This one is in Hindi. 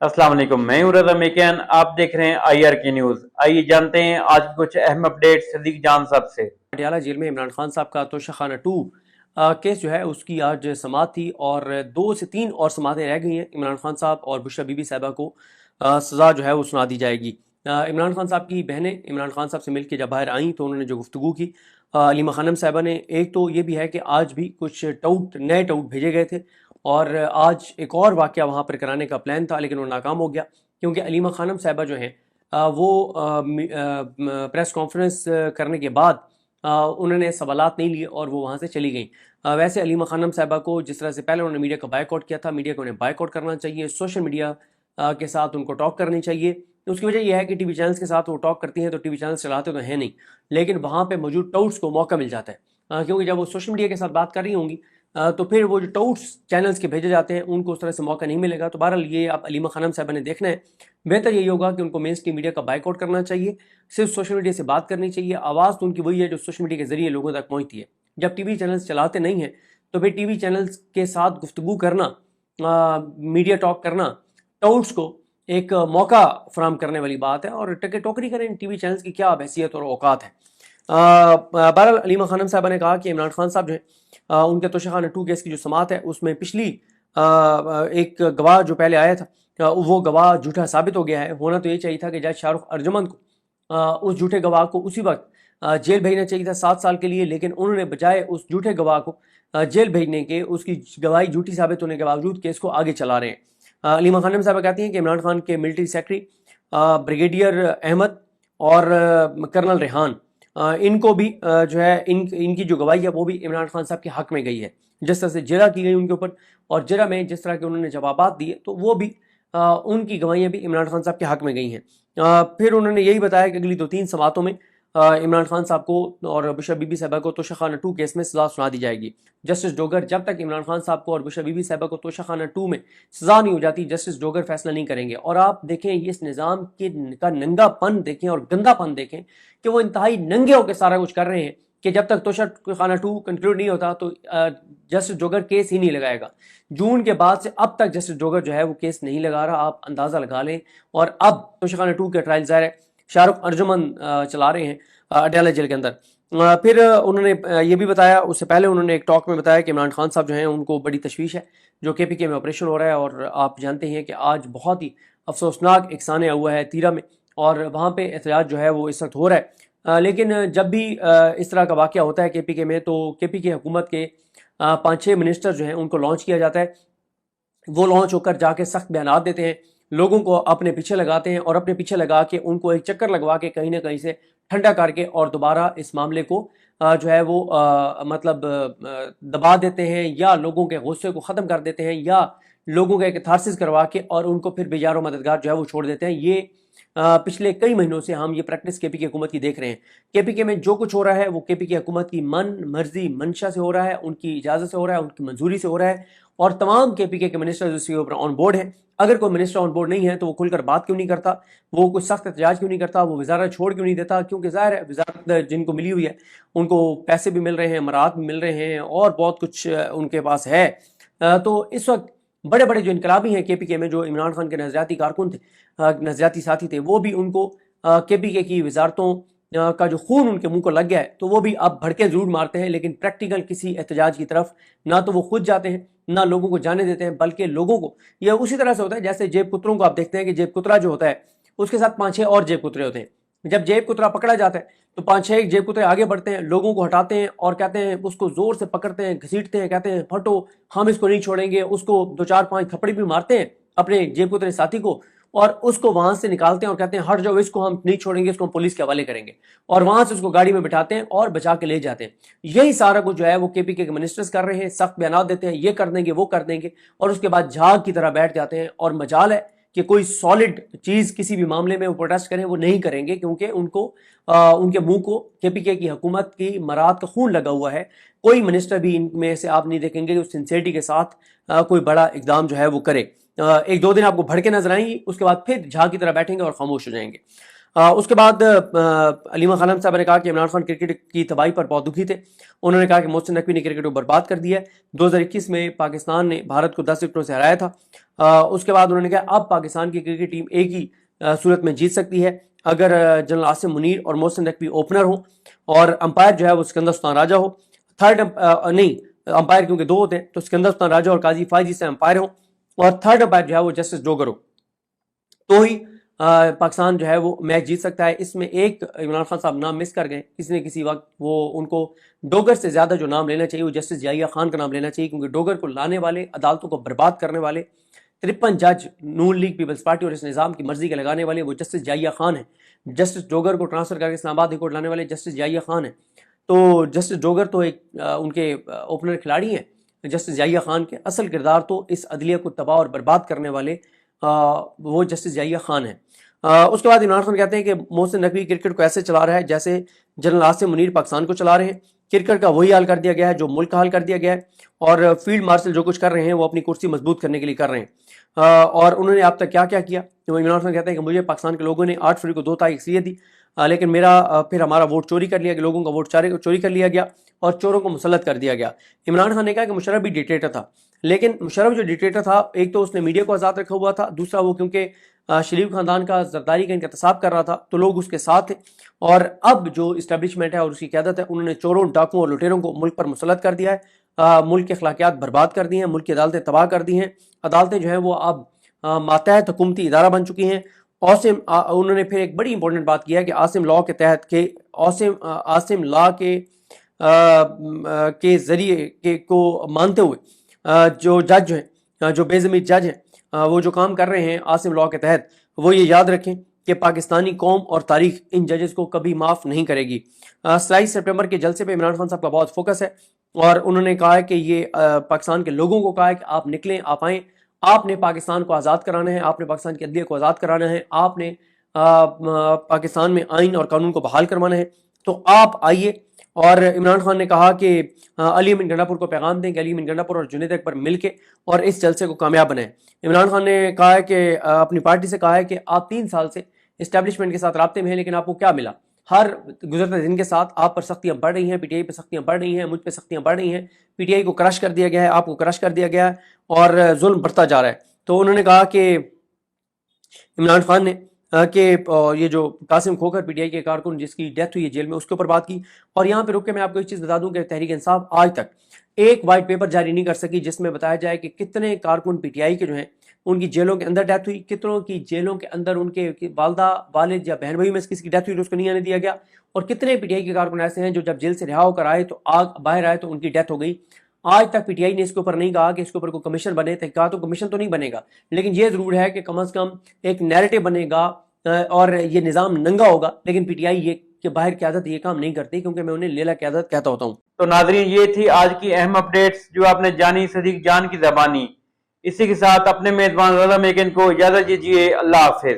अस्सलाम वालेकुम, मैं हूं रज़ा मेकियान। आप देख रहे हैं आईआर की न्यूज। आइए जानते हैं आज की कुछ अहम अपडेट सदीक जान साहब से। पटियाला जेल में इमरान खान साहब का तोशाखाना टू केस जो है उसकी आज समाअत थी और 2 से 3 और समातें रह गई हैं। इमरान खान साहब और बुशरा बीबी साहिबा को सज़ा जो है वो सुना दी जाएगी। इमरान खान साहब की बहनें इमरान खान साहब से मिलकर जब बाहर आई तो उन्होंने जो गुफ्तगू की, अलीमा खानम साहिबा ने, एक तो ये भी है कि आज भी कुछ नए टाउट भेजे गए थे और आज एक और वाक़या वहाँ पर कराने का प्लान था लेकिन वो नाकाम हो गया क्योंकि अलीमा खानम साहिबा जो हैं वो प्रेस कॉन्फ्रेंस करने के बाद उन्होंने सवालात नहीं लिए और वो वहाँ से चली गई। वैसे अलीमा खानम साहिबा को जिस तरह से पहले उन्होंने मीडिया का बायकॉट किया था, मीडिया को उन्हें बायकॉट करना चाहिए, सोशल मीडिया के साथ उनको टॉक करनी चाहिए। उसकी वजह यह है कि टीवी चैनल्स के साथ वो टॉक करती हैं तो टीवी चैनल्स चलाते तो हैं नहीं, लेकिन वहाँ पे मौजूद टाउट्स को मौका मिल जाता है। क्योंकि जब वो सोशल मीडिया के साथ बात कर रही होंगी तो फिर वो जो टाउट्स चैनल्स के भेजे जाते हैं उनको उस तरह से मौका नहीं मिलेगा। तो बहरहाल ये आप अलीमा खानम साहिबा ने देखना है। बेहतर यही होगा कि उनको मेन स्ट्रीम मीडिया का बायकॉट करना चाहिए, सिर्फ सोशल मीडिया से बात करनी चाहिए। आवाज़ तो उनकी वही है जो सोशल मीडिया के जरिए लोगों तक पहुंचती है। जब टीवी चैनल्स चलाते नहीं हैं तो फिर टीवी चैनल्स के साथ गुफ्तगू करना, मीडिया टॉक करना, टाउट्स को एक मौका फराम करने वाली बात है और टके टोकरी करें टीवी चैनल्स की क्या हैसियत और औकात है। बहरहाल अलीमा खानम साहबा ने कहा कि इमरान खान साहब जो है उनके तोशाखाना टू केस की जो समात है उसमें पिछली एक गवाह जो पहले आया था वो गवाह झूठा साबित हो गया है। होना तो ये चाहिए था कि जज शाहरुख अर्जुमंद को उस झूठे गवाह को उसी वक्त जेल भेजना चाहिए था 7 साल के लिए, लेकिन उन्होंने बजाय उस झूठे गवाह को जेल भेजने के उसकी गवाही झूठी साबित होने के बावजूद केस को आगे चला रहे हैं। अलीमा खानम साहबा कहती हैं कि इमरान खान के मिलिट्री सेक्रेटरी ब्रिगेडियर अहमद और कर्नल रेहान, इनको भी जो है इनकी जो गवाही है वो भी इमरान खान साहब के हक में गई है। जिस तरह से जरा की गई उनके ऊपर और जरा में जिस तरह के उन्होंने जवाबात दिए तो वो भी उनकी गवाहियाँ भी इमरान खान साहब के हक में गई हैं। फिर उन्होंने यही बताया कि अगली 2-3 समातों में इमरान खान साहब को और बुशरा बीबी साहिबा को तोशाखाना टू केस में सजा सुना दी जाएगी। जस्टिस डोगर जब तक इमरान खान साहब को और बुशरा बीबी साहिबा को तोशाखाना टू में सजा नहीं हो जाती, जस्टिस डोगर फैसला नहीं करेंगे। और आप देखें ये इस निज़ाम के का नंगापन देखें और गंदापन देखें कि वो इंतहाई नंगे होकर सारा कुछ कर रहे हैं कि जब तक तोशाखाना टू कंक्लूड नहीं होता तो जस्टिस डोगर केस ही नहीं लगाएगा। जून के बाद से अब तक जस्टिस डोगर जो है वो केस नहीं लगा रहा, आप अंदाज़ा लगा लें। और अब तोशाखाना टू के ट्रायल ज़ाहिर है शाहरुख अर्जुमन चला रहे हैं अडयाला जेल के अंदर। फिर उन्होंने ये भी बताया, उससे पहले उन्होंने एक टॉक में बताया कि इमरान खान साहब जो हैं उनको बड़ी तशवीश है जो केपीके में ऑपरेशन हो रहा है। और आप जानते हैं कि आज बहुत ही अफसोसनाक एक सान्या हुआ है तीरा में और वहाँ पे एहतजाज जो है वो इस वक्त हो रहा है। लेकिन जब भी इस तरह का वाक़या होता है केपीके में तो केपीके हुकूमत के 5-6 मिनिस्टर जो हैं उनको लॉन्च किया जाता है। वो लॉन्च होकर जाके सख्त बयान देते हैं, लोगों को अपने पीछे लगाते हैं और अपने पीछे लगा के उनको एक चक्कर लगवा के कहीं ना कहीं से ठंडा करके और दोबारा इस मामले को जो है वो मतलब दबा देते हैं या लोगों के गुस्से को ख़त्म कर देते हैं या लोगों का एक कैथारसिस करवा के और उनको फिर बेजारो मददगार जो है वो छोड़ देते हैं। ये पिछले कई महीनों से हम ये प्रैक्टिस केपी की हुकूमत की देख रहे हैं। केपी के में जो कुछ हो रहा है वो केपी की हुकूमत की मन मर्जी मंशा से हो रहा है, उनकी इजाज़त से हो रहा है, उनकी मंजूरी से हो रहा है और तमाम केपीके के मिनिस्टर इसके ऊपर ऑन बोर्ड हैं। अगर कोई मिनिस्टर ऑन बोर्ड नहीं है तो वो खुलकर बात क्यों नहीं करता, वो कुछ सख्त एहतजाज क्यों नहीं करता, वो वजारत छोड़ क्यों नहीं देता? क्योंकि ज़ाहिर है वजारत जिनको मिली हुई है उनको पैसे भी मिल रहे हैं, मराहत भी मिल रहे हैं और बहुत कुछ उनके पास है। तो इस वक्त बड़े बड़े जो इनकलाबी हैं केपीके में, जो इमरान खान के नजरियाती कारकुन थे, नजरियाती साथी थे, वो भी उनको केपीके की वजारतों का जो खून उनके मुंह को लग गया है तो वो भी अब भड़के जरूर मारते हैं लेकिन प्रैक्टिकल किसी एहतजाज की तरफ ना तो वो खुद जाते हैं ना लोगों को जाने देते हैं, बल्कि लोगों को यह उसी तरह से होता है जैसे जेब कुतरों को आप देखते हैं कि जेब कुतरा जो होता है उसके साथ 5-6 और जेब कुतरे होते हैं। जब जेब कुतरा पकड़ा जाता है तो 5-6 जेब कुतरे आगे बढ़ते हैं, लोगों को हटाते हैं और कहते हैं, उसको जोर से पकड़ते हैं, घसीटते हैं, कहते हैं फटो, हम इसको नहीं छोड़ेंगे। उसको 2-4-5 थप्पड़ी भी मारते हैं अपने जेब कुतरे साथी को और उसको वहां से निकालते हैं और कहते हैं हट जाओ, इसको हम नहीं छोड़ेंगे, इसको हम पुलिस के हवाले करेंगे। और वहां से उसको गाड़ी में बिठाते हैं और बचा के ले जाते हैं। यही सारा कुछ जो है वो केपीके के मिनिस्टर्स कर रहे हैं, सख्त बयान देते हैं, ये कर देंगे वो कर देंगे और उसके बाद झाग की तरह बैठ जाते हैं। और मजाल है कि कोई सॉलिड चीज किसी भी मामले में वो प्रोटेस्ट करें वो नहीं करेंगे क्योंकि उनको उनके मुंह को केपीके की हुकूमत की मराद का खून लगा हुआ है। कोई मिनिस्टर भी इनमें से आप नहीं देखेंगे जो सिंसियरिटी के साथ कोई बड़ा इकदाम जो है वो करे। 1-2 दिन आपको भड़के नजर आएंगी, उसके बाद फिर झाग की तरह बैठेंगे और खामोश हो जाएंगे। उसके बाद अलीमा खानम साहब ने कहा कि इमरान खान क्रिकेट की तबाही पर बहुत दुखी थे। उन्होंने कहा कि मोहसिन नकवी ने क्रिकेट को बर्बाद कर दिया है। 2021 में पाकिस्तान ने भारत को 10 विकेटों से हराया था। उसके बाद उन्होंने कहा अब पाकिस्तान की क्रिकेट टीम एक ही सूरत में जीत सकती है अगर जनरल आसिम मुनीर और मोहसिन नकवी ओपनर हो और अंपायर जो है वो सिकंदर सुल्तान राजा हो। थर्ड नहीं, अंपायर क्योंकि दो होते हैं तो सिकंदर सुल्तान राजा और काजी फायजी से अंपायर हो और थर्ड अंपायर जो है वो जस्टिस डोगर हो, तो ही पाकिस्तान जो है वो मैच जीत सकता है। इसमें एक इमरान खान साहब नाम मिस कर गए, किसी न किसी वक्त वो उनको डोगर से ज्यादा जो नाम लेना चाहिए वो जस्टिस जाहिया खान का नाम लेना चाहिए, क्योंकि डोगर को लाने वाले, अदालतों को बर्बाद करने वाले 53 जज नून लीग पीपल्स पार्टी और इस निज़ाम की मर्जी के लगाने वाले वो जस्टिस जाहिया खान है। जस्टिस डोगर को ट्रांसफर करके इस्लामाबाद हाईकोर्ट लाने वाले जस्टिस जाहिया खान है। तो जस्टिस डोगर तो एक उनके ओपनर खिलाड़ी हैं, जस्टिस जाहिया खान के असल किरदार तो इस अदलिया को तबाह और बर्बाद करने वाले वो जस्टिस जाहिया खान है। उसके बाद इमरान खान कहते हैं कि मोहसिन नकवी क्रिकेट को ऐसे चला रहा है जैसे जनरल आसिम मुनीर पाकिस्तान को चला रहे हैं। क्रिकेट का वही हाल कर दिया गया है जो मुल्क का हाल कर दिया गया है और फील्ड मार्शल जो कुछ कर रहे हैं वो अपनी कुर्सी मजबूत करने के लिए कर रहे हैं। और उन्होंने अब तक क्या क्या किया, तो इमरान खान कहते हैं कि मुझे पाकिस्तान के लोगों ने 8 फरवरी को 2 तारीख अक्सरियत दी, लेकिन फिर हमारा वोट चोरी कर लिया गया, लोगों का वोट चोरी कर लिया गया और चोरों को मुसल्लत कर दिया गया। इमरान खान ने कहा कि मुशर्रफ भी डिक्टेटर था, लेकिन मुशर्रफ जो डिक्टेटर था एक तो उसने मीडिया को आज़ाद रखा हुआ था, दूसरा वो क्योंकि शरीफ खानदान का जरदारी का इंतसाब कर रहा था तो लोग उसके साथ थे। और अब जो इस्टेब्लिशमेंट है और उसकी क़यादत है उन्होंने चोरों, डाकुओं और लुटेरों को मुल्क पर मुसल्लत कर दिया है। मुल्क के अखलाकियात बर्बाद कर दिए हैं, मुल्क की अदालतें तबाह कर दी हैं। अदालतें जो हैं वो अब मातहत हुकूमती इदारा बन चुकी हैं। उन्होंने फिर एक बड़ी इंपॉर्टेंट बात की है कि आसिम लॉ के तहत के आसिम लॉ के जरिए को मानते हुए जो जज हैं, जो बेज़मीर जज हैं, वो जो काम कर रहे हैं आसिम लॉ के तहत, वो ये याद रखें कि पाकिस्तानी कौम और तारीख इन जजेस को कभी माफ़ नहीं करेगी। 27 सितंबर के जलसे पे इमरान खान साहब का बहुत फोकस है और उन्होंने कहा है कि ये पाकिस्तान के लोगों को कहा है कि आप निकलें, आप आएँ, आपने पाकिस्तान को आज़ाद कराना है, आपने पाकिस्तान की अदलिया को आज़ाद कराना है, आपने पाकिस्तान में आइन और कानून को बहाल करवाना है, तो आप आइए। और इमरान खान ने कहा कि अली अमीन गंडापुर को पैगाम दें कि अली अमीन गंडापुर और जुनैद अकबर मिलके और इस जलसे को कामयाब बनाएं। इमरान खान ने कहा है कि अपनी पार्टी से कहा है कि आप 3 साल से इस्टेब्लिशमेंट के साथ राब्ते में हैं, लेकिन आपको क्या मिला? हर गुजरते दिन के साथ आप पर सख्तियां बढ़ रही हैं, पीटीआई पर सख्तियां बढ़ रही हैं, मुझ पर सख्तियां बढ़ रही हैं। पीटीआई को क्रश कर दिया गया है, आपको क्रश कर दिया गया है और जुल्म बढ़ता जा रहा है। तो उन्होंने कहा कि इमरान खान ने कि ये जो कासिम खोखर पीटीआई के कारकुन जिसकी डेथ हुई है जेल में, उसके ऊपर बात की। और यहाँ पे रुक के मैं आपको एक चीज़ बता दूं कि तहरीक इंसाफ आज तक एक वाइट पेपर जारी नहीं कर सकी जिसमें बताया जाए कि कितने कारकुन पीटीआई के जो हैं उनकी जेलों के अंदर डेथ हुई, कितनों की जेलों के अंदर उनके वालदा, वालिद या बहन भाई में से किसी की डेथ हुई तो उसको नहीं आने दिया गया, और कितने पीटीआई के कारकुन ऐसे हैं जो जब जेल से रिहा होकर आए तो बाहर आए तो उनकी डेथ हो गई। आज तक पीटीआई ने इसके ऊपर नहीं कहा कि इसके ऊपर कोई कमीशन बने, कहा तो कमीशन तो नहीं बनेगा, लेकिन ये जरूर है कि कम से कम एक नैरेटिव बनेगा और ये निज़ाम नंगा होगा। लेकिन पीटीआई ये कि बाहर क़यादत ये काम नहीं करती, क्योंकि मैं उन्हें लेला क़यादत कहता होता हूँ। तो नाज़रीन, ये थी आज की अहम अपडेट्स जो आपने जानी सदीक जान की ज़बानी। इसी के साथ अपने मेज़बान रज़ा मेकिन को इजाज़त दीजिए। अल्लाह हाफिज़।